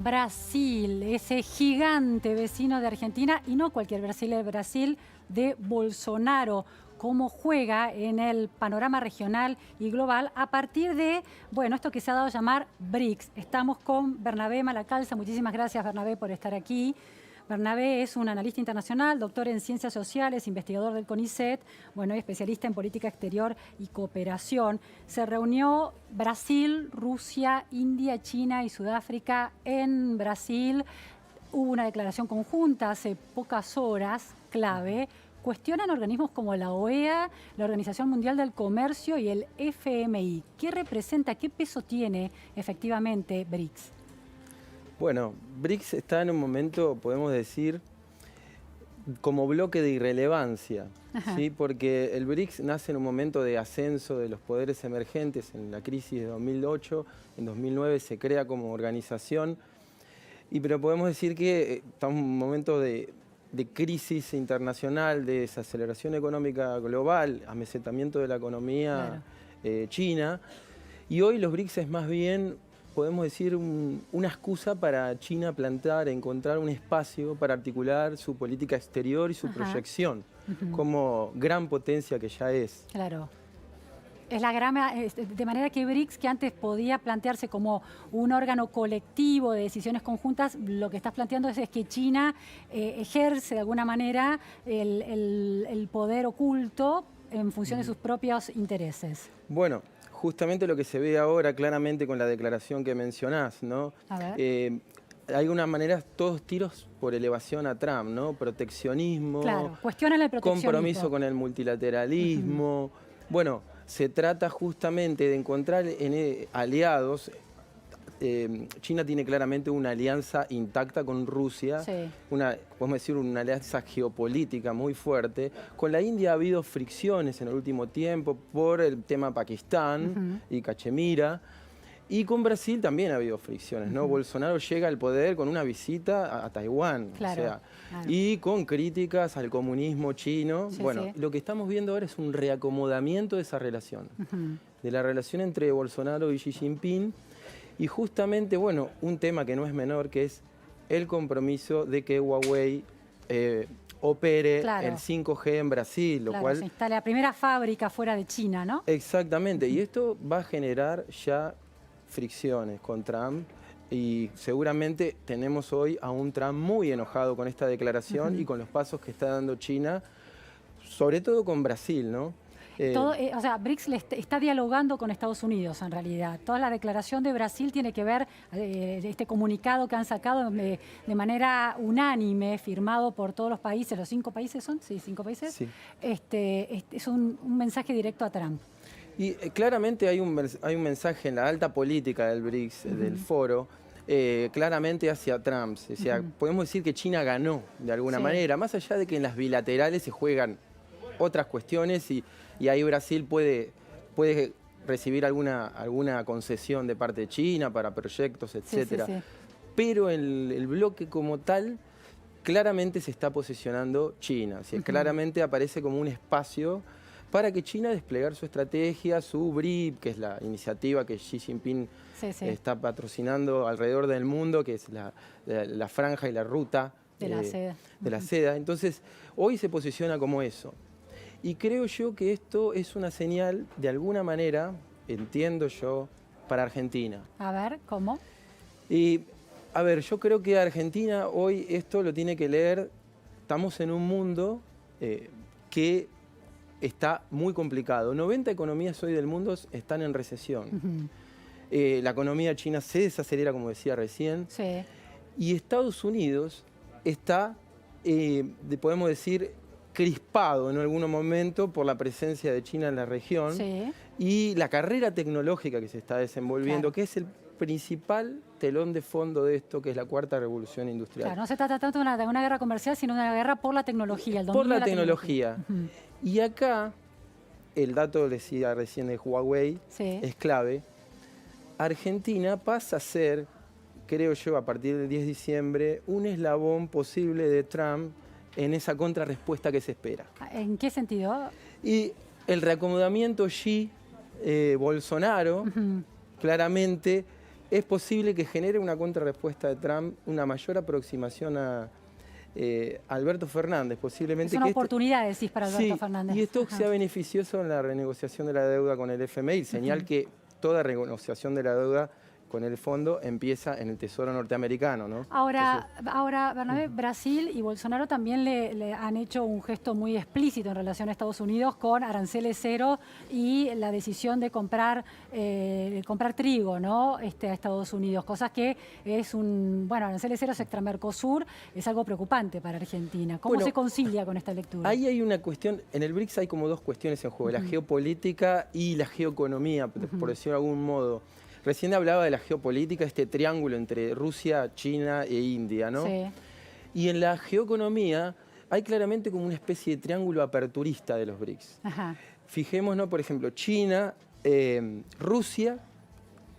Brasil, ese gigante vecino de Argentina, y no cualquier Brasil, el Brasil de Bolsonaro, cómo juega en el panorama regional y global a partir de, bueno, esto que se ha dado a llamar BRICS. Estamos con Bernabé Malacalza. Muchísimas gracias, Bernabé, por estar aquí. Bernabé es un analista internacional, doctor en ciencias sociales, investigador del CONICET, bueno, y especialista en política exterior y cooperación. Se reunió Brasil, Rusia, India, China y Sudáfrica en Brasil. Hubo una declaración conjunta hace pocas horas, clave. Cuestionan organismos como la OEA, la Organización Mundial del Comercio y el FMI. ¿Qué representa, qué peso tiene efectivamente BRICS? Bueno, BRICS está en un momento, podemos decir, como bloque de irrelevancia, ¿sí? Porque el BRICS nace en un momento de ascenso de los poderes emergentes en la crisis de 2008, en 2009 se crea como organización, pero podemos decir que estamos en un momento de crisis internacional, de desaceleración económica global, amesetamiento de la economía china, y hoy los BRICS es más bien, podemos decir, una excusa para China plantar, encontrar un espacio para articular su política exterior y su proyección como gran potencia que ya es. Claro. Es la gran, de manera que BRICS, que antes podía plantearse como un órgano colectivo de decisiones conjuntas, lo que estás planteando es que China ejerce de alguna manera el poder oculto en función de sus propios intereses. Bueno, justamente lo que se ve ahora claramente con la declaración que mencionás, ¿no? A ver. De alguna manera todos tiros por elevación a Trump, ¿no? Proteccionismo, claro, cuestionan el proteccionismo, compromiso con el multilateralismo. Bueno, se trata justamente de encontrar aliados. China tiene claramente una alianza intacta con Rusia, podemos decir una alianza geopolítica muy fuerte. Con la India ha habido fricciones en el último tiempo por el tema Pakistán y Cachemira. Y con Brasil también ha habido fricciones, ¿no? Bolsonaro llega al poder con una visita a Taiwán, y con críticas al comunismo chino. Lo que estamos viendo ahora es un reacomodamiento de esa relación, de la relación entre Bolsonaro y Xi Jinping. Y justamente, bueno, un tema que no es menor, que es el compromiso de que Huawei opere el 5G en Brasil, lo cual... se instala la primera fábrica fuera de China, ¿no? Exactamente, y esto va a generar ya fricciones con Trump, y seguramente tenemos hoy a un Trump muy enojado con esta declaración y con los pasos que está dando China, sobre todo con Brasil, ¿no? O sea, BRICS está dialogando con Estados Unidos en realidad. Toda la declaración de Brasil tiene que ver, este comunicado que han sacado de manera unánime, firmado por todos los países, ¿los 5 países son? Sí, 5 países. Sí. Es un mensaje directo a Trump. Y claramente hay un mensaje en la alta política del BRICS, del foro, claramente hacia Trump. O sea, podemos decir que China ganó de alguna manera, más allá de que en las bilaterales se juegan otras cuestiones y ahí Brasil puede recibir alguna concesión de parte de China para proyectos, etcétera. Pero el bloque como tal claramente se está posicionando China. O sea, claramente aparece como un espacio para que China desplegar su estrategia, su BRIC, que es la iniciativa que Xi Jinping está patrocinando alrededor del mundo, que es la franja y la ruta de la seda. Entonces, hoy se posiciona como eso. Y creo yo que esto es una señal, de alguna manera, entiendo yo, para Argentina. A ver, ¿cómo? Y, a ver, yo creo que Argentina hoy esto lo tiene que leer. Estamos en un mundo que está muy complicado. 90 economías hoy del mundo están en recesión. La economía china se desacelera, como decía recién. Y Estados Unidos está, podemos decir, crispado en algún momento por la presencia de China en la región y la carrera tecnológica que se está desenvolviendo, que es el principal telón de fondo de esto, que es la cuarta revolución industrial. Claro, no se trata tanto de una guerra comercial, sino de una guerra por la tecnología, el dominio por la de tecnología. Y acá, el dato decía recién de Huawei, es clave. Argentina pasa a ser, creo yo, a partir del 10 de diciembre, un eslabón posible de Trump en esa contrarrespuesta que se espera. ¿En qué sentido? Y el reacomodamiento Xi-Bolsonaro claramente es posible que genere una contrarrespuesta de Trump, una mayor aproximación a Alberto Fernández, posiblemente. Es una oportunidad, decís, para Alberto Fernández. Y esto sea beneficioso en la renegociación de la deuda con el FMI, señal que toda renegociación de la deuda con el fondo empieza en el Tesoro norteamericano, ¿no? Ahora, Bernabé, Brasil y Bolsonaro también le han hecho un gesto muy explícito en relación a Estados Unidos con aranceles cero y la decisión de comprar trigo, ¿no? A Estados Unidos, cosas que es aranceles cero extra Mercosur, es algo preocupante para Argentina. ¿Cómo se concilia con esta lectura? Ahí hay una cuestión, en el BRICS hay como dos cuestiones en juego, la geopolítica y la geoeconomía, por decirlo de algún modo. Recién hablaba de la geopolítica, este triángulo entre Rusia, China e India, ¿no? Sí. Y en la geoeconomía hay claramente como una especie de triángulo aperturista de los BRICS. Ajá. Fijémonos, por ejemplo, China, Rusia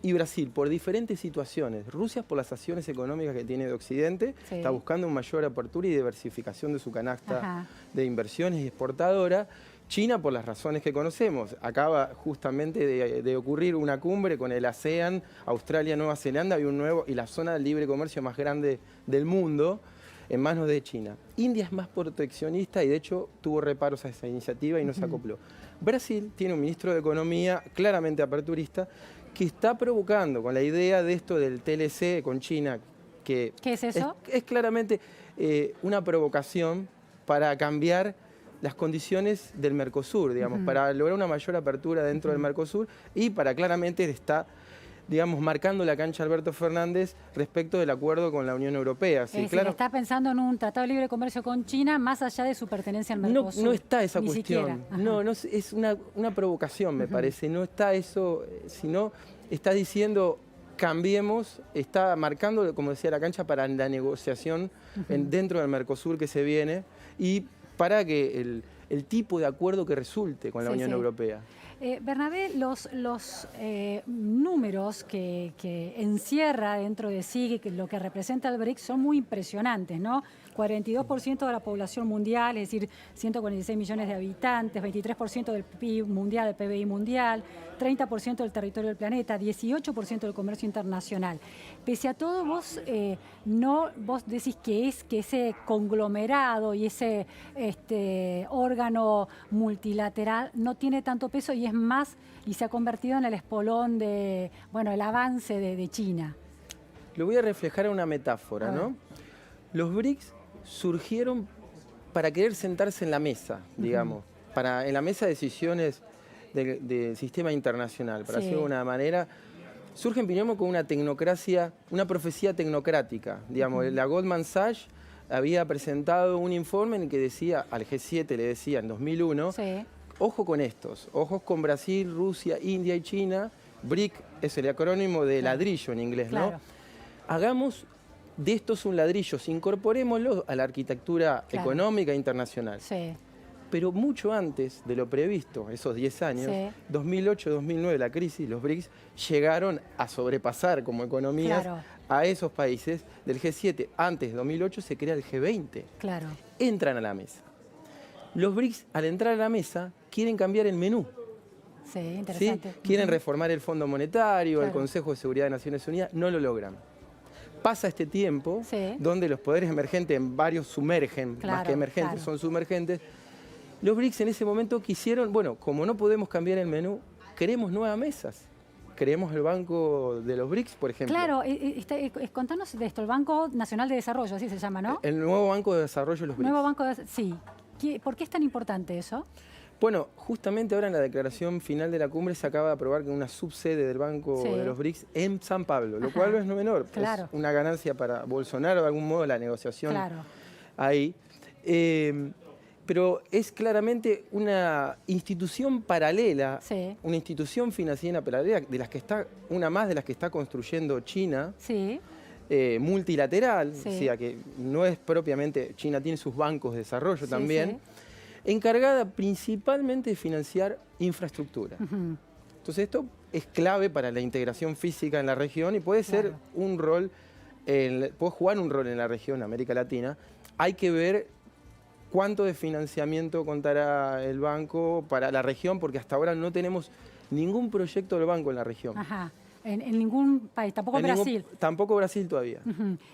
y Brasil, por diferentes situaciones. Rusia por las acciones económicas que tiene de Occidente, está buscando una mayor apertura y diversificación de su canasta de inversiones y exportadora. China por las razones que conocemos. Acaba justamente de ocurrir una cumbre con el ASEAN, Australia, Nueva Zelanda y la zona de libre comercio más grande del mundo en manos de China. India es más proteccionista y de hecho tuvo reparos a esa iniciativa y no se acopló. Brasil tiene un ministro de Economía claramente aperturista que está provocando con la idea de esto del TLC con China. ¿Qué es eso? Es claramente una provocación para cambiar las condiciones del Mercosur, digamos, para lograr una mayor apertura dentro del Mercosur y para claramente está, digamos, marcando la cancha Alberto Fernández respecto del acuerdo con la Unión Europea. Sí, es decir, está pensando en un tratado de libre comercio con China más allá de su pertenencia al Mercosur. No está esa cuestión. No, es una provocación, me parece. No está eso, sino está diciendo cambiemos, está marcando, como decía, la cancha para la negociación dentro del Mercosur que se viene y para que el tipo de acuerdo que resulte con la Unión Europea. Bernabé, los números que encierra dentro de sí, lo que representa el BRICS, son muy impresionantes, ¿no? 42% de la población mundial, es decir, 146 millones de habitantes, 23% del PIB mundial, del PBI mundial, 30% del territorio del planeta, 18% del comercio internacional. Pese a todo, vos decís que ese conglomerado y ese órgano multilateral no tiene tanto peso y es más, y se ha convertido en el espolón de, el avance de China. Lo voy a reflejar en una metáfora, ¿no? Los BRICS surgieron para querer sentarse en la mesa, digamos, en la mesa de decisiones del sistema internacional, para decirlo de una manera. Surgen, digamos, con una tecnocracia, una profecía tecnocrática. Digamos, la Goldman Sachs había presentado un informe en el que decía, al G7 le decía en 2001, ojo con estos, ojos con Brasil, Rusia, India y China. BRIC es el acrónimo de ladrillo en inglés, ¿no? Hagamos de estos un ladrillo, incorporémoslo a la arquitectura económica internacional. Pero mucho antes de lo previsto, esos 10 años, 2008-2009, la crisis, los BRICS llegaron a sobrepasar como economías a esos países del G7. Antes de 2008 se crea el G20. Entran a la mesa. Los BRICS, al entrar a la mesa, quieren cambiar el menú. Interesante. Quieren reformar el Fondo Monetario, el Consejo de Seguridad de Naciones Unidas, no lo logran. Pasa este tiempo donde los poderes emergentes, en varios sumergen, más que emergentes, son sumergentes. Los BRICS en ese momento quisieron, como no podemos cambiar el menú, queremos nuevas mesas. Queremos el Banco de los BRICS, por ejemplo. Contanos de esto, el Banco Nacional de Desarrollo, así se llama, ¿no? El nuevo Banco de Desarrollo de los BRICS. Nuevo Banco de sí. ¿Por qué es tan importante eso? Bueno, justamente ahora en la declaración final de la cumbre se acaba de aprobar que una subsede del Banco de los BRICS en San Pablo, lo cual no es menor. Es una ganancia para Bolsonaro, de algún modo, la negociación ahí. Pero es claramente una institución paralela, una institución financiera paralela, una más de las que está construyendo China, multilateral, o sea que no es propiamente, China tiene sus bancos de desarrollo también, encargada principalmente de financiar infraestructura. Entonces esto es clave para la integración física en la región y puede ser puede jugar un rol en la región, América Latina. Hay que ver cuánto de financiamiento contará el banco para la región, porque hasta ahora no tenemos ningún proyecto del banco en la región. En ningún país, tampoco en Brasil. Tampoco Brasil todavía.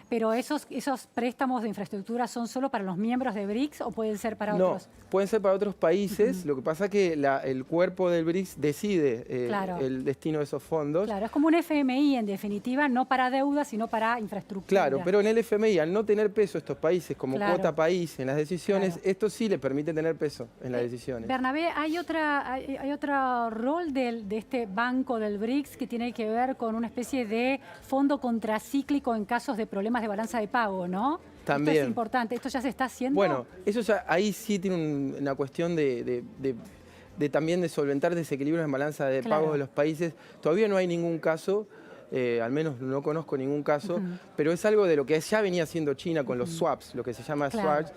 Pero esos préstamos de infraestructura son solo para los miembros de BRICS o pueden ser para otros. No, pueden ser para otros países. Lo que pasa es que el cuerpo del BRICS decide el destino de esos fondos. Claro, es como un FMI en definitiva, no para deuda, sino para infraestructura. Claro, pero en el FMI, al no tener peso estos países como cuota país en las decisiones, esto sí le permite tener peso en las decisiones. Bernabé, hay otro rol de este banco del BRICS que tiene que ver con una especie de fondo contracíclico en casos de problemas de balanza de pago, ¿no? También. Esto es importante, ¿esto ya se está haciendo? Bueno, eso ya ahí sí tiene una cuestión también de solventar desequilibrios en balanza de pagos de los países. Todavía no hay ningún caso, al menos no conozco ningún caso, pero es algo de lo que ya venía haciendo China con los swaps, lo que se llama swaps,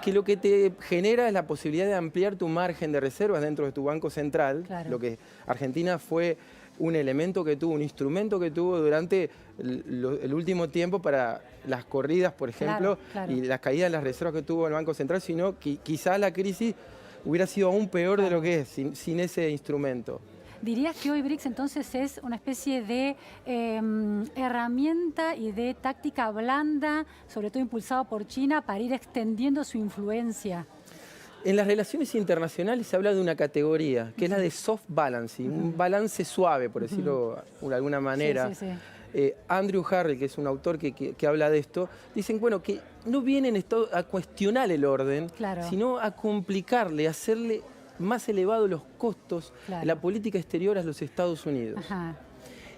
que lo que te genera es la posibilidad de ampliar tu margen de reservas dentro de tu banco central, lo que Argentina fue un elemento que tuvo, un instrumento que tuvo durante el último tiempo para las corridas, por ejemplo, y las caídas de las reservas que tuvo el Banco Central, sino que quizás la crisis hubiera sido aún peor de lo que es sin ese instrumento. ¿Dirías que hoy BRICS entonces es una especie de herramienta y de táctica blanda, sobre todo impulsado por China, para ir extendiendo su influencia? En las relaciones internacionales se habla de una categoría, que es la de soft balancing, un balance suave, por decirlo de alguna manera. Andrew Harrell, que es un autor que habla de esto, dicen bueno, que no vienen a cuestionar el orden, sino a complicarle, a hacerle más elevados los costos de la política exterior a los Estados Unidos.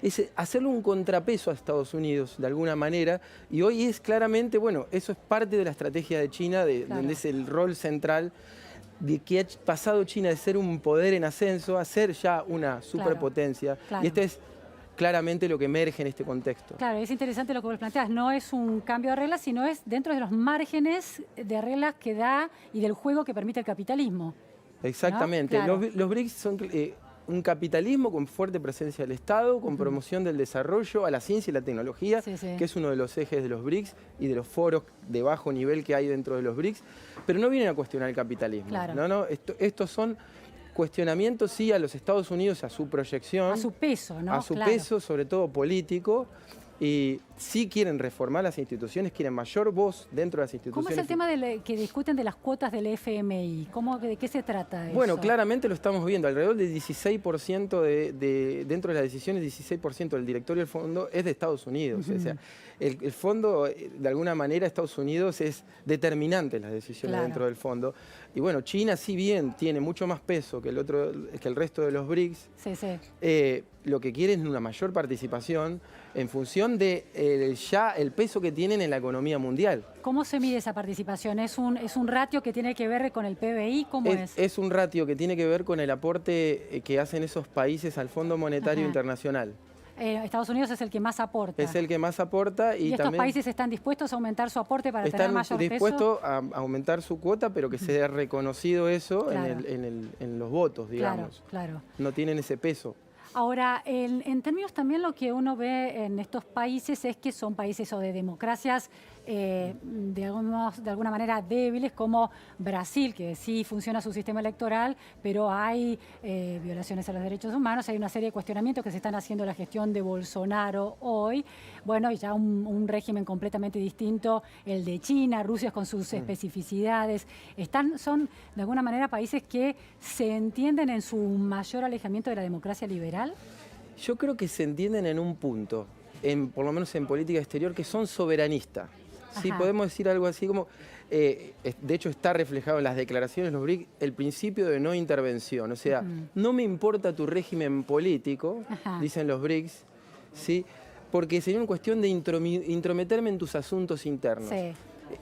Es hacerle un contrapeso a Estados Unidos de alguna manera, y hoy es claramente, bueno, eso es parte de la estrategia de China, donde es el rol central de que ha pasado China de ser un poder en ascenso a ser ya una superpotencia, y este es claramente lo que emerge en este contexto. Claro, es interesante lo que vos planteas, no es un cambio de reglas, sino es dentro de los márgenes de reglas que da y del juego que permite el capitalismo. Exactamente, los BRICS son un capitalismo con fuerte presencia del Estado, con promoción del desarrollo, a la ciencia y la tecnología, que es uno de los ejes de los BRICS y de los foros de bajo nivel que hay dentro de los BRICS, pero no vienen a cuestionar el capitalismo. Estos son cuestionamientos, sí, a los Estados Unidos, a su proyección. A su peso, ¿no? A su peso, sobre todo político. Y sí quieren reformar las instituciones, quieren mayor voz dentro de las instituciones. ¿Cómo es el tema que discuten de las cuotas del FMI? ¿De qué se trata eso? Bueno, claramente lo estamos viendo. Alrededor del 16% dentro de las decisiones, 16% del directorio del fondo es de Estados Unidos. O sea, el fondo, de alguna manera, Estados Unidos es determinante en las decisiones dentro del fondo. Y bueno, China, si bien tiene mucho más peso que el resto de los BRICS, lo que quiere es una mayor participación en función de ya el peso que tienen en la economía mundial. ¿Cómo se mide esa participación? ¿Es un ratio que tiene que ver con el PBI? ¿Cómo es? Es un ratio que tiene que ver con el aporte que hacen esos países al Fondo Monetario Internacional. Estados Unidos es el que más aporta. Es el que más aporta. ¿Y estos países están dispuestos a aumentar su aporte para tener mayor peso? Están dispuestos a aumentar su cuota, pero que sea reconocido eso en los votos, digamos. No tienen ese peso. Ahora, en términos también lo que uno ve en estos países es que son países o de democracias de alguna manera débiles, como Brasil, que sí funciona su sistema electoral, pero hay violaciones a los derechos humanos, hay una serie de cuestionamientos que se están haciendo en la gestión de Bolsonaro hoy. Bueno, y ya un régimen completamente distinto, el de China, Rusia con sus especificidades. Son de alguna manera países que se entienden en su mayor alejamiento de la democracia liberal. Yo creo que se entienden en un punto, por lo menos en política exterior, que son soberanistas. Sí, podemos decir algo así como, de hecho está reflejado en las declaraciones de los BRICS, el principio de no intervención. O sea, no me importa tu régimen político, dicen los BRICS, ¿sí? Porque sería una cuestión de intrometerme en tus asuntos internos.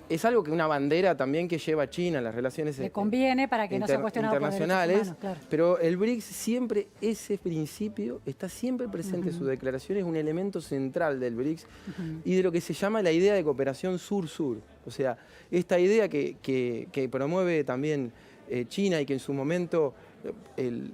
Es algo que una bandera también que lleva China en las relaciones le conviene para que no sea cuestionado internacionales, por derechos humanos, pero el BRICS siempre, ese principio está siempre presente en sus declaraciones, es un elemento central del BRICS y de lo que se llama la idea de cooperación sur-sur. O sea, esta idea que promueve también China y que en su momento el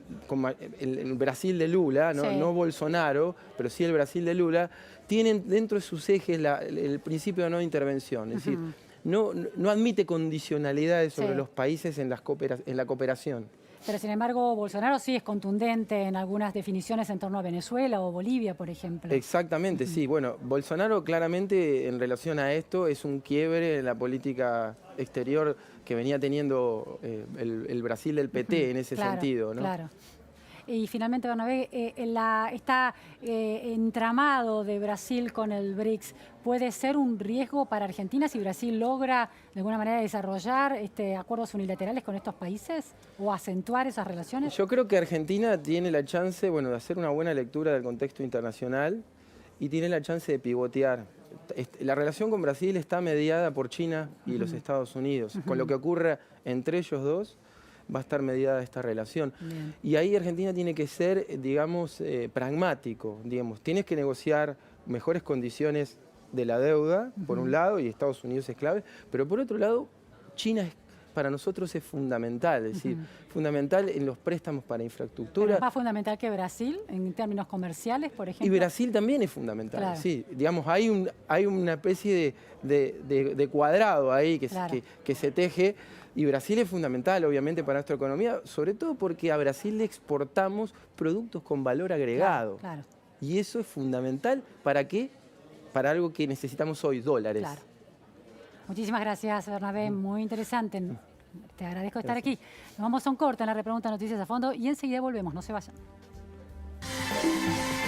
Brasil de Lula, no Bolsonaro, pero sí el Brasil de Lula, tienen dentro de sus ejes el principio de no intervención. Es decir, no admite condicionalidades sobre los países en la cooperación. Pero sin embargo, Bolsonaro sí es contundente en algunas definiciones en torno a Venezuela o Bolivia, por ejemplo. Exactamente, sí. Bueno, Bolsonaro claramente en relación a esto es un quiebre en la política exterior que venía teniendo el Brasil del PT en ese sentido, ¿no? Claro. Y finalmente, Bernabé, entramado de Brasil con el BRICS, ¿puede ser un riesgo para Argentina si Brasil logra de alguna manera desarrollar acuerdos unilaterales con estos países o acentuar esas relaciones? Yo creo que Argentina tiene la chance, bueno, de hacer una buena lectura del contexto internacional y tiene la chance de pivotear. La relación con Brasil está mediada por China y los Estados Unidos. Con lo que ocurra entre ellos dos, va a estar mediada esta relación. Bien. Y ahí Argentina tiene que ser, digamos, pragmático, digamos. Tienes que negociar mejores condiciones de la deuda, por un lado, y Estados Unidos es clave, pero por otro lado, China para nosotros es fundamental, es decir, fundamental en los préstamos para infraestructura. ¿Pero es más fundamental que Brasil en términos comerciales, por ejemplo? Y Brasil también es fundamental, claro. Sí. Digamos, hay una especie de cuadrado ahí que se teje. Y Brasil es fundamental, obviamente, para nuestra economía, sobre todo porque a Brasil le exportamos productos con valor agregado. Claro. Y eso es fundamental, ¿para qué? Para algo que necesitamos hoy, dólares. Claro. Muchísimas gracias, Bernabé, muy interesante. Te agradezco estar aquí. Nos vamos a un corte en la repregunta Noticias a Fondo y enseguida volvemos, no se vayan.